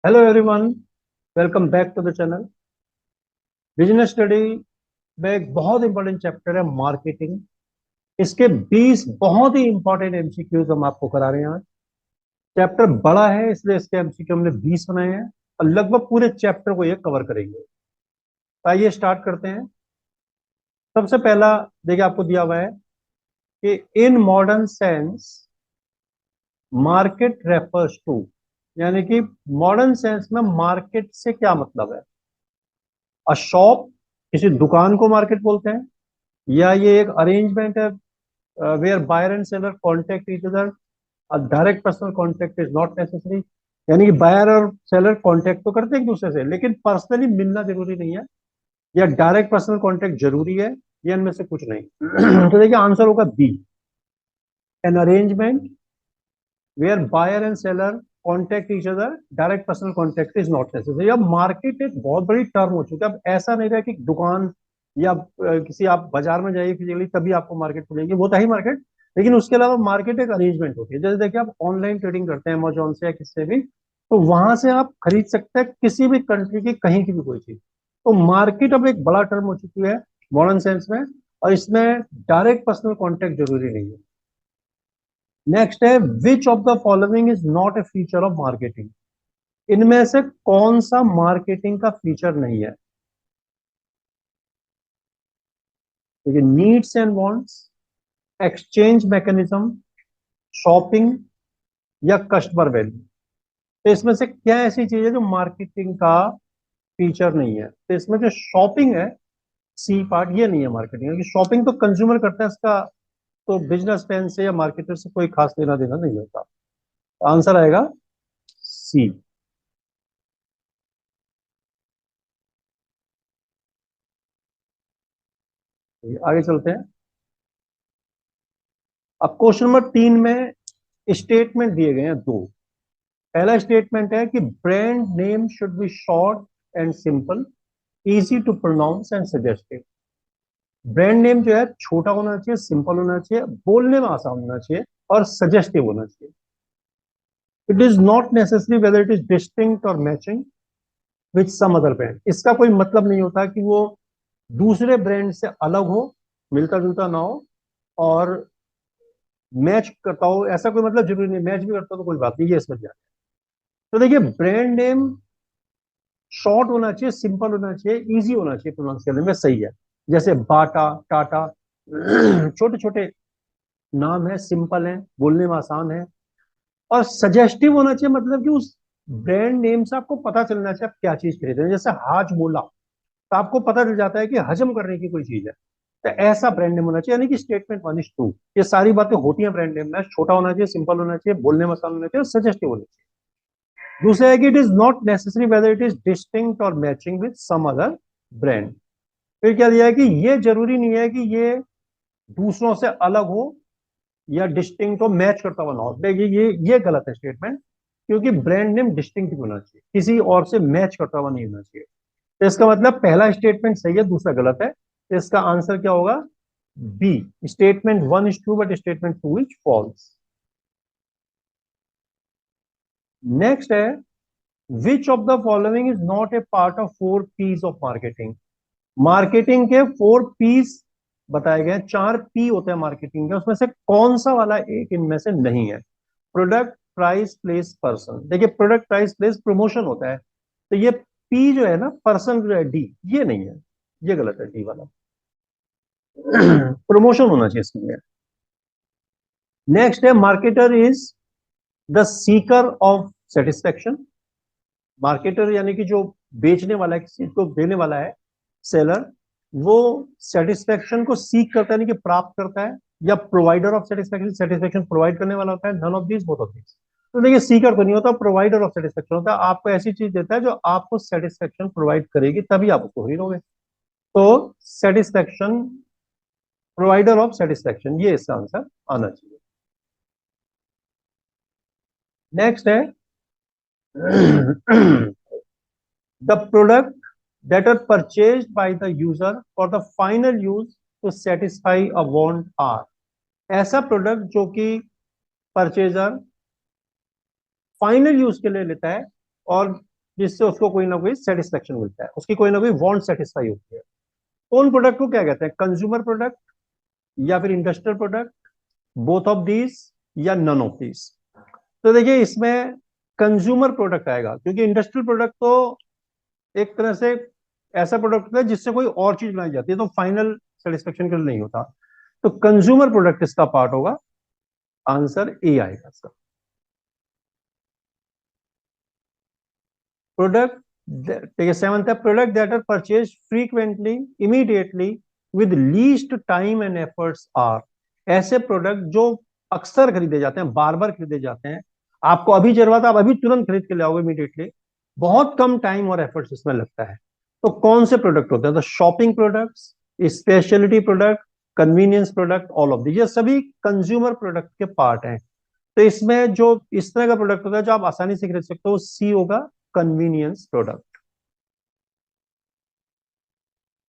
Hello everyone, welcome back to the channel. Business study में एक बहुत इंपॉर्टेंट चैप्टर है मार्केटिंग। इसके 20 बहुत ही इंपॉर्टेंट एमसीक्यूज हम आपको करा रहे हैं आज। चैप्टर बड़ा है इसलिए इसके एमसीक्यू हमने 20 बनाए हैं और लगभग पूरे चैप्टर को ये कवर करेंगे। तो आइए स्टार्ट करते हैं। सबसे पहला देखिए आपको दिया हुआ है कि in modern sense market refers to, यानी कि मॉडर्न सेंस में मार्केट से क्या मतलब है। अ शॉप, किसी दुकान को मार्केट बोलते हैं, या ये एक अरेंजमेंट है where buyer and seller contact each other. Direct personal contact is not necessary, यानी कि बायर और सेलर कॉन्टेक्ट तो करते हैं एक दूसरे से लेकिन पर्सनली मिलना जरूरी नहीं है। या डायरेक्ट पर्सनल कॉन्टेक्ट जरूरी है, या इनमें से कुछ नहीं। तो देखिए आंसर होगा B, an arrangement where buyer and seller contact each other, direct personal contact is not necessary. अब मार्केट एक बहुत बड़ी टर्म हो चुकी है। अब ऐसा नहीं रहा कि दुकान या किसी आप बाजार में जाइए फिजिकली तभी आपको मार्केट मिलेगी, वो तो ही मार्केट। लेकिन उसके अलावा मार्केट एक अरेंजमेंट होती है। जैसे देखिए आप ऑनलाइन ट्रेडिंग करते हैं अमेजोन से या किससे भी, तो वहां से आप खरीद सकते हैं किसी भी कंट्री की कहीं की भी कोई चीज। तो मार्केट अब एक बड़ा टर्म हो चुकी है मॉडर्न सेंस में, और इसमें डायरेक्ट पर्सनल कॉन्टेक्ट जरूरी नहीं है। नेक्स्ट है which of the following is not A feature of marketing. इनमें से कौन सा मार्केटिंग का फीचर नहीं है। देखिए needs and wants, exchange mechanism, shopping, या कस्टमर वैल्यू। तो इसमें से क्या ऐसी चीज है जो मार्केटिंग का फीचर नहीं है। तो इसमें जो शॉपिंग है, सी पार्ट, ये नहीं है मार्केटिंग, क्योंकि शॉपिंग तो कंज्यूमर करता है, इसका तो बिजनेस मैन से या मार्केटर से कोई खास लेना देना नहीं होता। आंसर आएगा सी। आगे चलते हैं। अब क्वेश्चन नंबर 3 में स्टेटमेंट दिए गए हैं दो। पहला स्टेटमेंट है कि brand name should be short and simple, easy to pronounce and suggestive. Brand name जो है छोटा होना चाहिए, सिंपल होना चाहिए, बोलने में आसान होना चाहिए और सजेस्टिव होना चाहिए। It is not necessary whether it is distinct or matching with some other brand. इसका कोई मतलब नहीं होता कि वो दूसरे ब्रांड से अलग हो, मिलता जुलता ना हो और मैच करता हो, ऐसा कोई मतलब जरूरी नहीं। मैच भी करता हो तो कोई बात नहीं, ये इसमें ध्यान। तो देखिए ब्रांड नेम शॉर्ट होना चाहिए, सिंपल होना चाहिए, इजी होना चाहिए प्रोनाउंस करने में, सही है। जैसे बाटा, टाटा, छोटे छोटे नाम है, सिंपल है, बोलने में आसान है। और सजेस्टिव होना चाहिए, मतलब कि उस ब्रांड नेम से आपको पता चलना चाहिए आप क्या चीज खरीद रहे हैं। जैसे हाजमोला, तो आपको पता चल जाता है कि हजम करने की कोई चीज है। तो ऐसा ब्रांड नेम होना चाहिए, यानी कि स्टेटमेंट 1:2 ये सारी बातें होती हैं ब्रांड नेम में। छोटा होना चाहिए, सिंपल होना चाहिए, बोलने में आसान होना चाहिए और सजेस्टिव होना चाहिए। दूसरा है कि it is not necessary whether it is distinct or matching with some other brand. फिर क्या दिया है कि ये जरूरी नहीं है कि ये दूसरों से अलग हो या डिस्टिंक्ट हो, मैच करता हुआ ना हो। देखिए ये गलत है स्टेटमेंट, क्योंकि ब्रांड नेम डिस्टिंक्ट होना चाहिए, किसी और से मैच करता हुआ नहीं होना चाहिए। तो इसका मतलब पहला स्टेटमेंट सही है, दूसरा गलत है। तो इसका आंसर क्या होगा? B, statement 1:2 but statement 2 is false. Next है which of the following is not a part of 4 P's of marketing. Marketing के 4 P's बताए गए हैं, 4 P होते हैं मार्केटिंग के, उसमें से कौन सा वाला एक इनमें से नहीं है। Product, price, place, person. देखिए प्रोडक्ट, प्राइस, प्लेस प्रमोशन होता है, तो ये पी जो है ना, पर्सन जो है डी, ये नहीं है, ये गलत है डी वाला। प्रमोशन होना चाहिए इसमें। नेक्स्ट है marketer is the seeker of satisfaction. Marketer यानी कि जो बेचने वाला है, किसी को देने वाला है, सेलर, वो सेटिस्फेक्शन को सीख करता है, यानी कि प्राप्त करता है, या provider of satisfaction, satisfaction provide करने वाला होता है। None of these, both of these. तो देखिए सीकर तो नहीं होता, प्रोवाइडर ऑफ सेटिस्फेक्शन होता है। आपको ऐसी चीज देता है जो आपको सेटिस्फेक्शन प्रोवाइड करेगी, तभी आप उसको खरीदोगे। तो सेटिस्फेक्शन, प्रोवाइडर ऑफ सेटिस्फेक्शन, ये इसका आंसर आना चाहिए। नेक्स्ट है the product that are purchased by the user for the final use to satisfy a want are। ऐसा प्रोडक्ट जो कि परचेजर फाइनल यूज के लिए लेता है और जिससे उसको कोई ना कोई सेटिस्फेक्शन मिलता है, उसकी कोई ना कोई वांट सेटिस्फाई होती है। उन प्रोडक्ट को क्या कहते हैं, कंज्यूमर प्रोडक्ट या फिर industrial product, both of these या नन ऑफ दीज। तो देखिए इसमें कंज्यूमर प्रोडक्ट आएगा, क्योंकि इंडस्ट्रियल प्रोडक्ट तो एक तरह से ऐसा प्रोडक्ट होता है जिससे कोई और चीज बनाई जाती है, तो फाइनल सेटिस्फेक्शन के लिए नहीं होता। तो कंज्यूमर प्रोडक्ट इसका पार्ट होगा, आंसर ए आएगा इसका। प्रोडक्ट, देखिए सेवंथ है, product that are purchase frequently, immediately, with least time and efforts are, ऐसे प्रोडक्ट जो अक्सर खरीदे जाते हैं, बार बार खरीदे जाते हैं, आपको अभी जरूरत है आप अभी तुरंत खरीद के ले आओगे इमीडिएटली, बहुत कम टाइम और एफर्ट्स इसमें लगता है। तो कौन से प्रोडक्ट होते हैं, तो shopping products, speciality product, convenience product, all of the, ये सभी कंज्यूमर प्रोडक्ट के पार्ट हैं। तो इसमें जो इस तरह का प्रोडक्ट होता है जो आप आसानी से खरीद सकते हो, सी होगा, कन्वीनियंस प्रोडक्ट।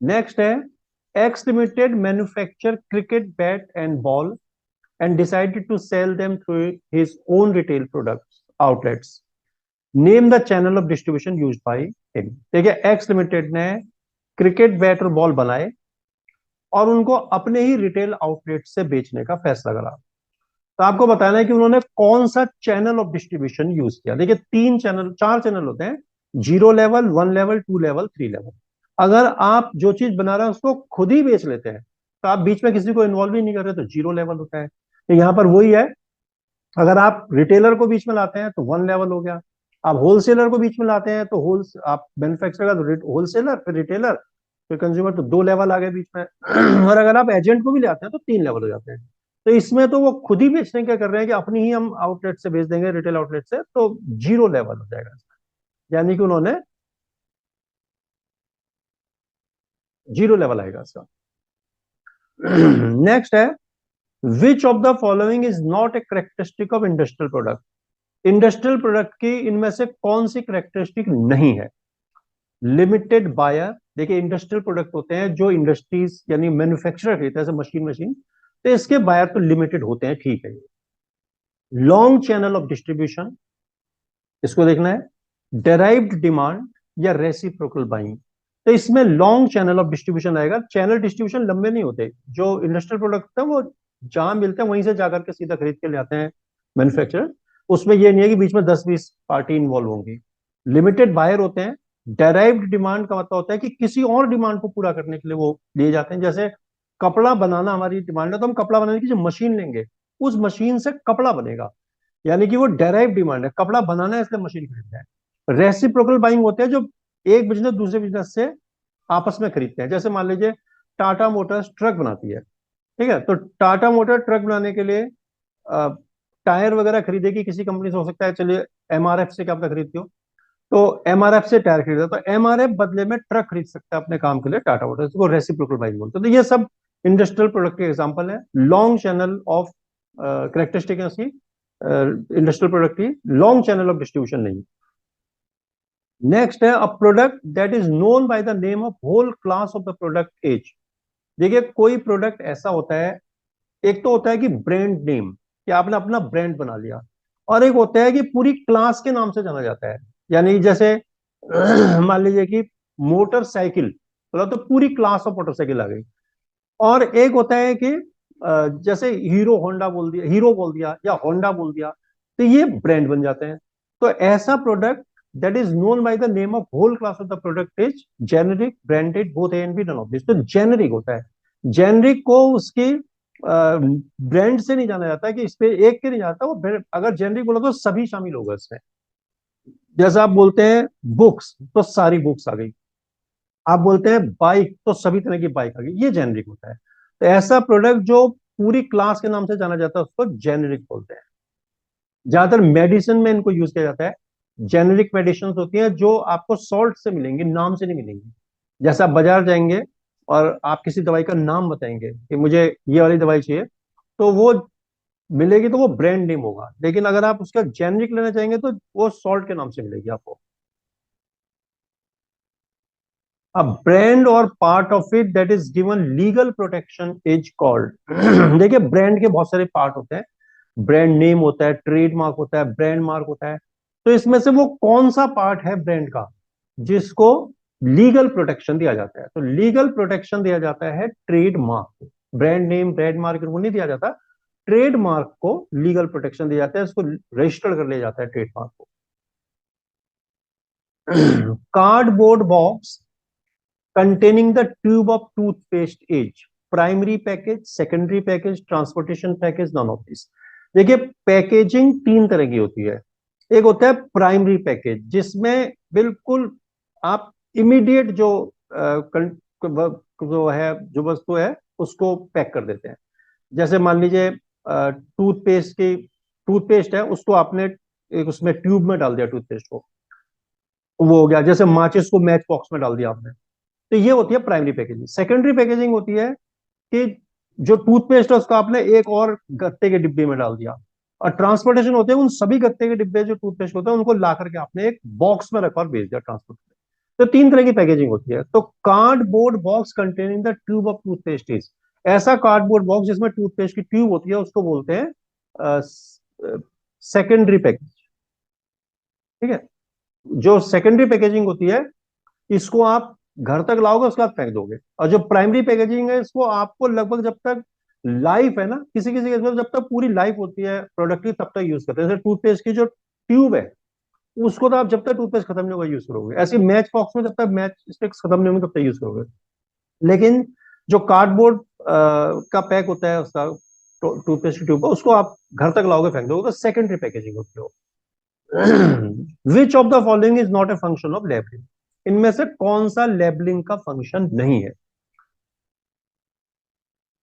नेक्स्ट है, X limited manufacture cricket bat and ball and decided to sell them through his own retail products outlets, name the channel of distribution used by him. देखिए एक्स लिमिटेड ने cricket bat और ball बनाए और उनको अपने ही retail outlet से बेचने का फैसला करा। तो आपको बताना है कि उन्होंने कौन सा चैनल ऑफ डिस्ट्रीब्यूशन यूज किया। देखिए तीन चैनल, चार चैनल होते हैं, 0 लेवल, 1 लेवल, 2 लेवल, 3 लेवल। अगर आप जो चीज बना रहे हैं उसको खुद ही बेच लेते हैं, तो आप बीच में किसी को इन्वॉल्व ही नहीं कर रहे, तो 0 लेवल होता है। तो यहाँ पर वही है, अगर आप रिटेलर को बीच में लाते हैं तो 1 लेवल हो गया, आप होलसेलर को बीच में लाते हैं तो आप मैन्युफैक्चरर का तो होलसेलर, फिर रिटेलर, फिर कंज्यूमर, तो 2 लेवल आ गए बीच में। और अगर आप एजेंट को भी ले आते हैं तो 3 लेवल हो जाते हैं। तो इसमें तो वो खुद ही बेचने क्या कर रहे हैं कि अपनी ही हम आउटलेट से बेच देंगे, रिटेल आउटलेट से, तो 0 लेवल हो जाएगा, यानी कि उन्होंने 0 लेवल आएगा इसका। नेक्स्ट है, which of the following is not A characteristic of industrial product. Industrial product की इनमें से कौन सी करेक्टरिस्टिक नहीं है। लिमिटेड बायर, देखिए इंडस्ट्रियल प्रोडक्ट होते हैं जो इंडस्ट्रीज यानी मैन्युफैक्चरर खरीदते हैं, जैसे मशीन मशीन, तो इसके बायर तो लिमिटेड होते हैं, ठीक है। लॉन्ग चैनल ऑफ डिस्ट्रीब्यूशन, इसको देखना है, डेराइव्ड डिमांड या रेसिप्रोकल बाइंग। तो इसमें लॉन्ग चैनल ऑफ डिस्ट्रीब्यूशन आएगा। चैनल डिस्ट्रीब्यूशन लंबे नहीं होते, जो इंडस्ट्रियल प्रोडक्ट होता है वो जहां मिलते हैं वहीं से जाकर के सीधा खरीद के ले आते हैं मैन्युफैक्चरर, उसमें ये नहीं है कि बीच में 10-20 पार्टी इन्वॉल्व होंगी। लिमिटेड बायर होते हैं। डेराइव्ड डिमांड का मतलब होता है कि किसी और डिमांड को पूरा करने के लिए वो लिए जाते हैं, जैसे कपड़ा बनाना हमारी डिमांड है तो हम कपड़ा बनाने की जो मशीन लेंगे, उस मशीन से कपड़ा बनेगा, यानी कि वो डेराइव डिमांड है, कपड़ा बनाना है इसलिए मशीन खरीदना है। रेसिप्रोकल बाइंग होते हैं जो एक बिजनेस दूसरे बिजनेस से आपस में खरीदते हैं, जैसे मान लीजिए टाटा मोटर्स ट्रक बनाती है, ठीक है, तो टाटा मोटर ट्रक बनाने के लिए टायर वगैरह खरीदेगी किसी कंपनी से, हो सकता है चलिए एमआरएफ से, क्या पता खरीदती हो, तो एमआरएफ से टायर खरीदा, तो एमआरएफ बदले में ट्रक खरीद सकता है अपने काम के लिए टाटा मोटर्स को, रेसिप्रोकल बाइंग बोलते हैं। तो ये सब इंडस्ट्रियल प्रोडक्ट के एग्जांपल है। लॉन्ग चैनल ऑफ करेक्टरिस्टिक है उसकी, इंडस्ट्रियल प्रोडक्ट की, लॉन्ग चैनल ऑफ डिस्ट्रीब्यूशन नहीं। नेक्स्ट है, a product that is known by the name of whole class of the product as. देखिए कोई प्रोडक्ट ऐसा होता है, एक तो होता है कि ब्रांड नेम, कि आपने अपना ब्रांड बना लिया, और एक होता है कि पूरी क्लास के नाम से जाना जाता है, यानी जैसे मान लीजिए कि मोटरसाइकिल बोला तो पूरी क्लास ऑफ मोटरसाइकिल आ गई। और एक होता है कि जैसे हीरो होंडा बोल दिया, हीरो बोल दिया या होंडा बोल दिया, तो ये ब्रांड बन जाते हैं। तो ऐसा product that is known by the name of whole class of the product is generic, branded, both A and B, none of this. तो जेनेरिक होता है, जेनेरिक को उसकी ब्रांड से नहीं जाना जाता है कि इस पे एक के नहीं जाता, वो अगर जेनेरिक बोला तो सभी शामिल होगा इसमें। जैसा आप बोलते हैं बुक्स तो सारी बुक्स आ गई, आप बोलते हैं बाइक तो सभी तरह की बाइक आ गई, ये जेनेरिक होता है। तो ऐसा प्रोडक्ट जो पूरी क्लास के नाम से जाना जाता है उसको जेनेरिक बोलते हैं। ज्यादातर मेडिसिन में इनको यूज किया जाता है। जेनेरिक मेडिसिन होती हैं जो आपको सॉल्ट से मिलेंगी, नाम से नहीं मिलेंगी। जैसे आप बाजार जाएंगे और आप किसी दवाई का नाम बताएंगे कि मुझे ये वाली दवाई चाहिए, तो वो मिलेगी, तो वो ब्रांड नेम होगा। लेकिन अगर आप उसका जेनेरिक लेना चाहेंगे तो वो सॉल्ट के नाम से मिलेगी आपको। A brand or part of it that is given legal protection is called देखिए ब्रांड के बहुत सारे पार्ट होते हैं, ब्रांड नेम होता है, ट्रेडमार्क होता है, ब्रांड मार्क होता है। तो इसमें से वो कौन सा पार्ट है ब्रांड का जिसको लीगल प्रोटेक्शन दिया जाता है? तो लीगल प्रोटेक्शन दिया जाता है ट्रेडमार्क को। ब्रांड नेम, ट्रेडमार्क को नहीं दिया जाता, ट्रेडमार्क को लीगल प्रोटेक्शन दिया जाता है, इसको रजिस्टर्ड कर लिया जाता है ट्रेडमार्क को। Cardboard box containing the tube of toothpaste age, primary package, secondary package, transportation package, none of this. देखिए पैकेजिंग तीन तरह की होती है। एक होता है प्राइमरी पैकेज जिसमें बिल्कुल आप इमीडिएट जो है, जो वस्तु है उसको पैक कर देते हैं। जैसे मान लीजिए टूथपेस्ट है, उसको आपने एक उसमें ट्यूब में डाल दिया टूथपेस्ट को, वो हो गया। जैसे माचिस को मैच बॉक्स में डाल दिया आपने, तो ये होती है प्राइमरी पैकेजिंग। सेकेंडरी पैकेजिंग होती है कि जो टूथपेस्ट है उसको आपने एक और गत्ते के डिब्बे में डाल दिया। और ट्रांसपोर्टेशन होते हैं उन सभी गत्ते के डिब्बे जो टूथपेस्ट होते हैं उनको ला करके आपने एक बॉक्स में रखा और भेज दिया ट्रांसपोर्ट। तो तीन तरह की पैकेजिंग होती है। तो cardboard box containing the tube of toothpaste is, ऐसा कार्डबोर्ड बॉक्स जिसमें टूथपेस्ट की ट्यूब होती है उसको बोलते हैं सेकेंडरी पैकेज। ठीक है, जो सेकेंडरी पैकेजिंग होती है इसको आप घर तक लाओगे उसके बाद फेंक दोगे। और जो प्राइमरी पैकेजिंग है इसको आपको लगभग जब तक लाइफ है ना, किसी किसी केस में जब तक पूरी लाइफ होती है प्रोडक्ट की तब तक यूज करते हैं। जैसे टूथपेस्ट की जो ट्यूब है उसको तो आप जब तक टूथपेस्ट खत्म नहीं होगा यूज करोगे। ऐसे मैच बॉक्स में जब तक मैच स्टिक्स खत्म नहीं होंगे तब तक यूज करोगे। लेकिन जो कार्डबोर्ड का पैक होता है उसका टूथपेस्ट की ट्यूब उसको आप घर तक लाओगे फेंक दोगे, तो सेकेंडरी पैकेजिंग होती है। Which of the following is not a function of labelling, इनमें से कौन सा लेबलिंग का फंक्शन नहीं है?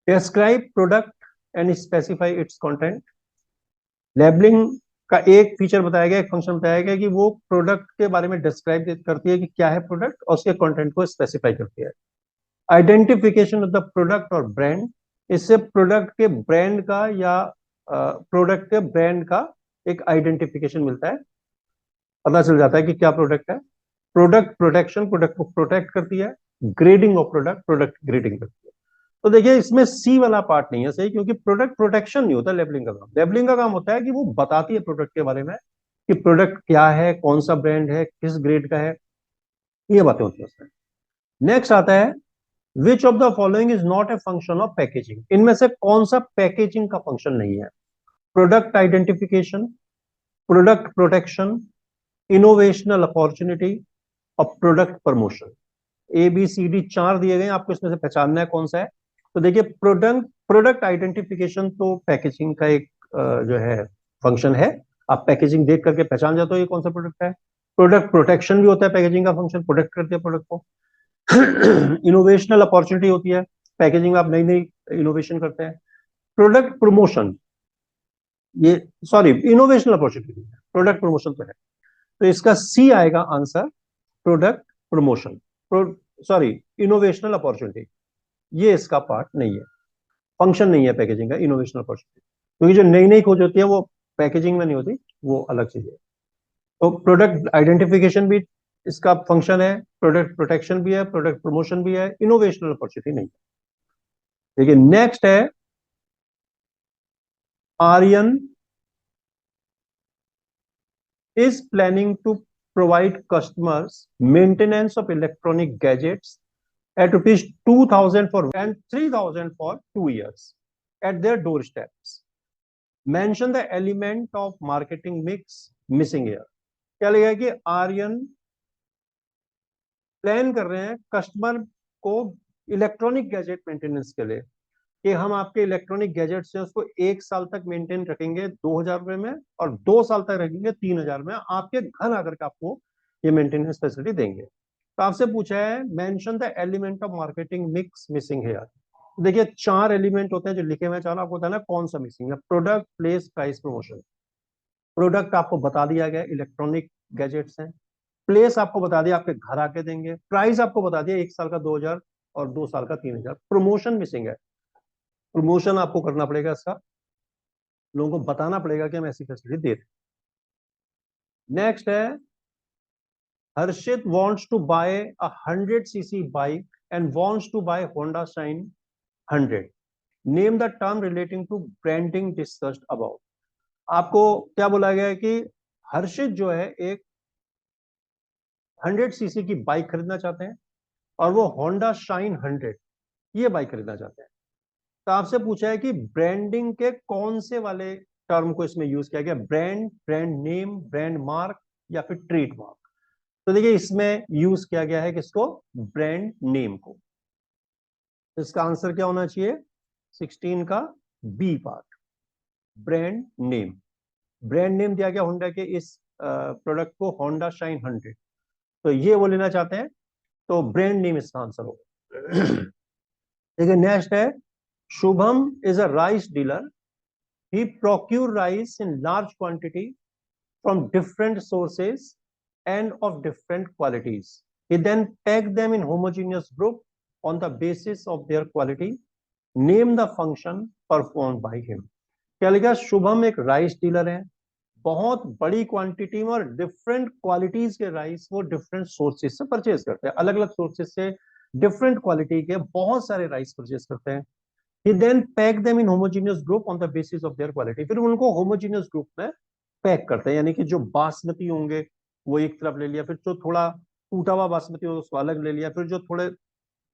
Describe product and specify it's content. Labelling का एक फीचर बताया गया, एक फंक्शन बताया गया कि वो प्रोडक्ट के बारे में डिस्क्राइब करती है कि क्या है प्रोडक्ट, और उसके कंटेंट को स्पेसिफाई करती है। आइडेंटिफिकेशन ऑफ द प्रोडक्ट और ब्रांड, इससे प्रोडक्ट के ब्रांड का या प्रोडक्ट के ब्रांड का एक आइडेंटिफिकेशन मिलता है, पता चल जाता है कि क्या प्रोडक्ट है। प्रोडक्ट प्रोटेक्शन, प्रोडक्ट को प्रोटेक्ट करती है। Grading of product, product grading करती है। तो देखिए इसमें सी वाला पार्ट नहीं है सही, क्योंकि प्रोडक्ट प्रोटेक्शन नहीं होता लेबलिंग का काम। लेबलिंग का काम होता है कि वो बताती है प्रोडक्ट के बारे में कि प्रोडक्ट क्या है, कौन सा ब्रांड है, किस ग्रेड का है, ये बातें होती है उसमें। नेक्स्ट आता है which of the following is not a function of packaging, इनमें से कौन सा पैकेजिंग का फंक्शन नहीं है? Product identification, product protection, innovational opportunity और product promotion. A B C D चार दिए गए, आपको इसमें से पहचानना है कौन सा है। तो देखिए प्रोडक्ट प्रोडक्ट आइडेंटिफिकेशन तो पैकेजिंग का एक जो है फंक्शन है। आप पैकेजिंग देख करके पहचान जाते हो ये कौन सा प्रोडक्ट है। प्रोडक्ट प्रोटेक्शन भी होता है पैकेजिंग का फंक्शन, प्रोटेक्ट करती है प्रोडक्ट को। इनोवेशनल अपॉर्चुनिटी होती है, पैकेजिंग में आप नई नई इनोवेशन करते हैं। प्रोडक्ट प्रमोशन, ये sorry innovational opportunity, product promotion तो है। तो इसका सी आएगा answer, product promotion. Sorry innovational opportunity, ये इसका पार्ट नहीं है, फंक्शन नहीं है पैकेजिंग का इनोवेशनल अपॉर्चुनिटी, क्योंकि जो नई नई खोज होती है वो पैकेजिंग में नहीं होती, वो अलग चीज है। तो प्रोडक्ट आइडेंटिफिकेशन भी इसका फंक्शन है, प्रोडक्ट प्रोटेक्शन भी है, प्रोडक्ट प्रमोशन भी है, इनोवेशनल अपॉर्चुनिटी नहीं है। देखिए नेक्स्ट है Aryan is planning to provide customers maintenance of electronic gadgets at rupees 2,000 for and 3,000 for 2 years at their doorsteps. Mention the element of marketing mix missing here. क्या लगेगा कि आर्यन प्लान कर रहे हैं कस्टमर को इलेक्ट्रॉनिक गैजेट मेंटेनेंस के लिए, कि हम आपके इलेक्ट्रॉनिक गैजेट्स हैं उसको 1 साल तक मेंटेन रखेंगे 2,000 रुपए में, और 2 साल तक रखेंगे 3,000 में, आपके घर आकर के आपको ये मेंटेनेंस फैसिलिटी देंगे। तो आपसे पूछा है mention the element of marketing mix missing hair. देखिए 4 एलिमेंट होते हैं जो लिखे हुए, चारों आपको बताना कौन सा मिसिंग है। Product, place, price, promotion. Product आपको बता दिया गया इलेक्ट्रॉनिक गैजेट्स हैं। प्लेस आपको बता दिया आपके घर आके देंगे। प्राइस आपको बता दिया 1 साल का 2,000 और 2 साल का 3,000। प्रमोशन मिसिंग है, प्रमोशन आपको करना पड़ेगा इसका, लोगों को बताना पड़ेगा कि हम ऐसी फैसिलिटी दे रहे हैं। नेक्स्ट है Harshit wants to buy a 100cc bike and wants to buy Honda Shine 100। Name the term relating to branding discussed about. आपको क्या बोला गया है कि हर्षित जो है एक 100 सीसी की बाइक खरीदना चाहते हैं और वो होंडा शाइन 100 ये बाइक खरीदना चाहते हैं। तो आपसे पूछा है कि ब्रांडिंग के कौन से वाले टर्म को इसमें यूज किया गया, brand, brand name, brand mark या फिर ट्रेडमार्क। तो देखिए इसमें यूज किया गया है किसको, ब्रांड नेम को। तो इसका आंसर क्या होना चाहिए, 16 का B part, brand name. Brand name दिया गया होंडा के इस प्रोडक्ट को, होंडा शाइन 100, तो ये वो लेना चाहते हैं, तो ब्रांड नेम इसका आंसर होगा। देखिए नेक्स्ट है, Shubham is a rice dealer, he procure rice in large quantity from different sources and of different qualities. He then packed them in homogeneous group on the basis of their quality. Name the function performed by him. क्या लिखा, शुभम एक rice dealer है, बहुत बड़ी quantity में और different qualities के rice वो डिफरेंट सोर्सेज से परचेज करते हैं, अलग अलग सोर्सेज से डिफरेंट क्वालिटी के बहुत सारे राइस परचेज करते हैं। He then packed them in homogeneous group on the basis of their quality. फिर उनको homogeneous group में पैक करते हैं, यानी कि जो बासमती होंगे वो एक तरफ ले लिया, फिर जो थोड़ा टूटा हुआ बासमती हो उसको अलग ले लिया, फिर जो थोड़े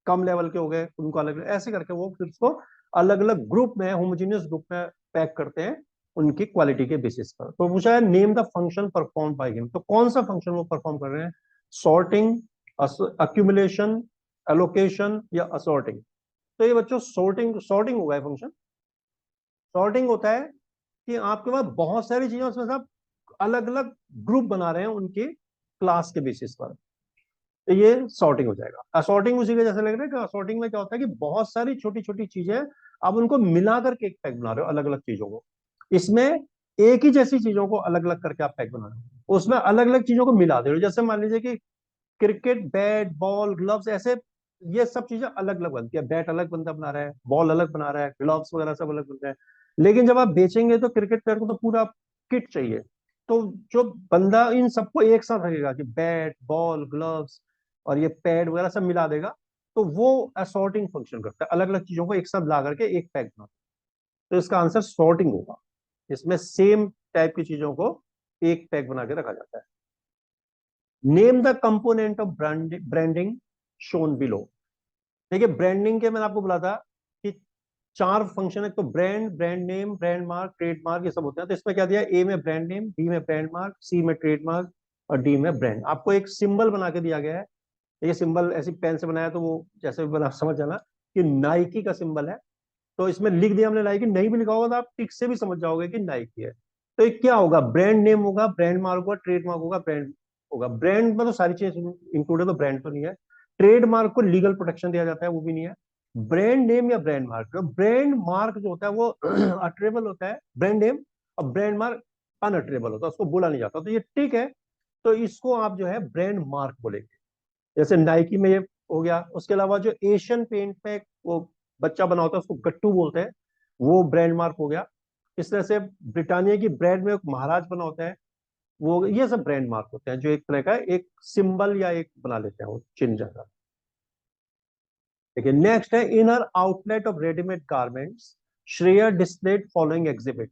कम लेवल के हो गए उनको अलग, ऐसे करके वो फिर उसको अलग अलग ग्रुप में, होमोजीनियस ग्रुप में पैक करते हैं उनकी क्वालिटी के बेसिस पर। तो पूछा है name the function perform by him, तो कौन सा फंक्शन वो परफॉर्म कर रहे हैं, सॉर्टिंग, अक्यूमुलेशन, एलोकेशन या असॉर्टिंग। तो ये बच्चों सॉर्टिंग, सॉर्टिंग होगा फंक्शन। सॉर्टिंग होता है कि आपके पास बहुत सारी चीजें उसमें सब अलग अलग ग्रुप बना रहे हैं उनके क्लास के बेसिस पर, तो ये सॉर्टिंग हो जाएगा। असॉर्टिंग उसी के जैसे लग रहा है कि असॉर्टिंग में क्या होता है कि बहुत सारी छोटी छोटी चीजें आप उनको मिला करके एक पैक बना रहे हो, अलग अलग चीजों को। इसमें एक ही जैसी चीजों को अलग अलग करके आप पैक बना रहे हो, उसमें अलग अलग चीजों को मिला दे रहे हो। जैसे मान लीजिए कि क्रिकेट बैट बॉल ग्लव्स ऐसे, ये सब चीजें अलग अलग बनती है, बैट अलग बंदा बना रहा है, बॉल अलग बना रहा है, ग्लव्स वगैरह सब अलग बन रहा है। लेकिन जब आप बेचेंगे तो क्रिकेट प्लेयर को तो पूरा किट चाहिए, तो जो बंदा इन सबको एक साथ रखेगा कि बैट बॉल ग्लव्स और ये पैड वगैरह सब मिला देगा, तो वो असॉर्टिंग फंक्शन करता है, अलग अलग चीजों को एक साथ ला करके एक पैक बना। तो इसका आंसर सॉर्टिंग होगा, इसमें सेम टाइप की चीजों को एक पैक बना के रखा जाता है। Name the component of branding shown below. देखिए ब्रांडिंग के मैंने आपको बोला था कि चार फंक्शन है, तो brand, brand name, brand mark, trademark, ये सब होते हैं। तो इसमें क्या दिया, ए में ब्रांड नेम, बी में ब्रांड मार्क, सी में ट्रेडमार्क और डी में ब्रांड। आपको एक सिंबल बना के दिया गया है, ये सिंबल ऐसी पेन से बनाया, तो वो जैसे भी बना समझ जाना कि नाइकी का सिंबल है। तो इसमें लिख दिया हमने नाइकी, नहीं भी लिखा होगा तो आप टिक से भी समझ जाओगे कि नाइकी है। तो ये क्या होगा, ब्रांड नेम होगा, ब्रांड मार्क होगा, ट्रेडमार्क होगा, ब्रांड होगा। ब्रांड में तो सारी चीजें इंक्लूड है, तो ब्रांड तो नहीं है। ट्रेडमार्क को लीगल प्रोटेक्शन दिया जाता है, वो भी नहीं है। ब्रांड नेम या ब्रांड मार्क, ब्रांड मार्क जो होता है वो अट्रेबल होता है, ब्रांड नेम, और ब्रांड मार्क अनअट्रेबल होता है, उसको बोला नहीं जाता, तो ये ठीक है। तो इसको आप जो है ब्रांड मार्क बोलेंगे, जैसे नाइकी में ये हो गया। उसके अलावा जो एशियन पेंट में वो बच्चा बना होता है उसको गट्टू बोलते हैं, वो ब्रांड मार्क हो गया। इस तरह से ब्रिटानिया की ब्रेड में एक महाराज बना होता है, वो, ये सब ब्रांड मार्क होते हैं, जो एक तरह का एक सिंबल या एक बना लेते हैं वो चिन्ह जैसा। देखिए नेक्स्ट है, in her outlet of readymade garments Shreya displayed following exhibit.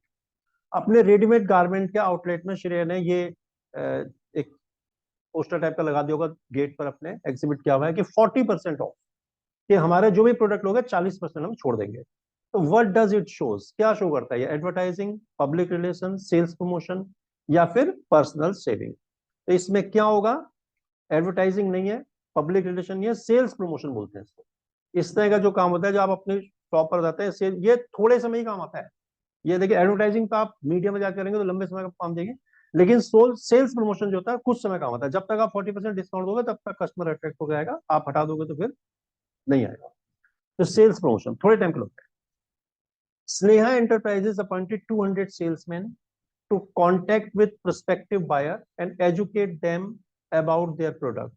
अपने रेडीमेड गारमेंट के आउटलेट में श्रेया ने ये एक पोस्टर टाइप का लगा दिया होगा गेट पर, अपने एग्जिबिट किया हुआ है कि 40% ऑफ, कि हमारे जो भी प्रोडक्ट होगा 40% हम छोड़ देंगे। तो व्हाट डज इट शोज, क्या शो करता है ये, advertising, public relation, sales promotion या फिर पर्सनल सेविंग। तो इसमें क्या होगा, एडवर्टाइजिंग नहीं है, पब्लिक रिलेशन नहीं है, सेल्स प्रमोशन बोलते हैं इसको। इस तरह का जो काम होता है, जो आप अपने शॉप पर जाते हैं, सेल, ये थोड़े समय ही काम आता है। ये देखिए एडवर्टाइजिंग तो आप मीडिया में जाकर करेंगे तो लंबे समय का काम देंगे, लेकिन सोल सेल्स प्रमोशन जो होता है कुछ समय काम होता है। जब तक आप 40% डिस्काउंट दोगे तब तक कस्टमर अट्रैक्ट हो जाएगा, आप हटा दोगे तो फिर नहीं आएगा। तो सेल्स प्रमोशन थोड़े टाइम के लिए होता है। Sneha Enterprises appointed 200 salesman to contact with prospective buyer and educate them about their product,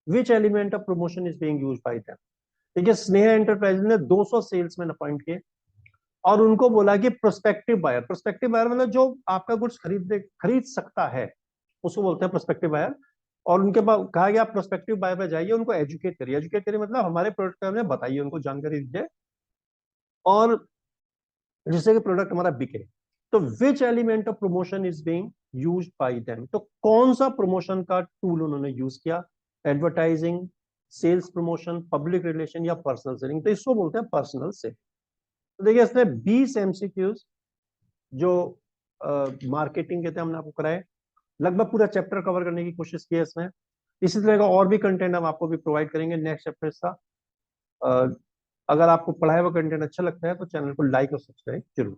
which element of promotion is being used by them. देखिए स्नेहा एंटरप्राइजेस ने 200 सेल्समैन अपॉइंट किए और उनको बोला कि प्रोस्पेक्टिव बायर, प्रोस्पेक्टिव बायर मतलब जो आपका गुड्स खरीद सकता है, उसको बोलते हैं प्रोस्पेक्टिव बायर। और उनके पास कहा गया आप प्रोस्पेक्टिव बायर पे जाइए, उनको एजुकेट करिए, एजुकेट करिए मतलब हमारे प्रोडक्ट के बारे में बताइए, उनको जानकारी दीजिए, और जिससे कि प्रोडक्ट हमारा बिके। तो which element of promotion is being used by them. तो कौन सा प्रमोशन का टूल उन्होंने यूज किया? Advertising, sales promotion, public relation या पर्सनल सेलिंग? तो इसको बोलते हैं पर्सनल सेलिंग। तो देखिए इसमें 20 एमसीक्यूज जो मार्केटिंग के थे हमने आपको कराए, लगभग पूरा चैप्टर कवर करने की कोशिश की है इसमें। इसी तरह का और भी कंटेंट हम आपको भी प्रोवाइड करेंगे नेक्स्ट चैप्टर का। अ, अगर आपको पढ़ाया हुआ कंटेंट अच्छा लगता है तो चैनल को लाइक और सब्सक्राइब जरूर।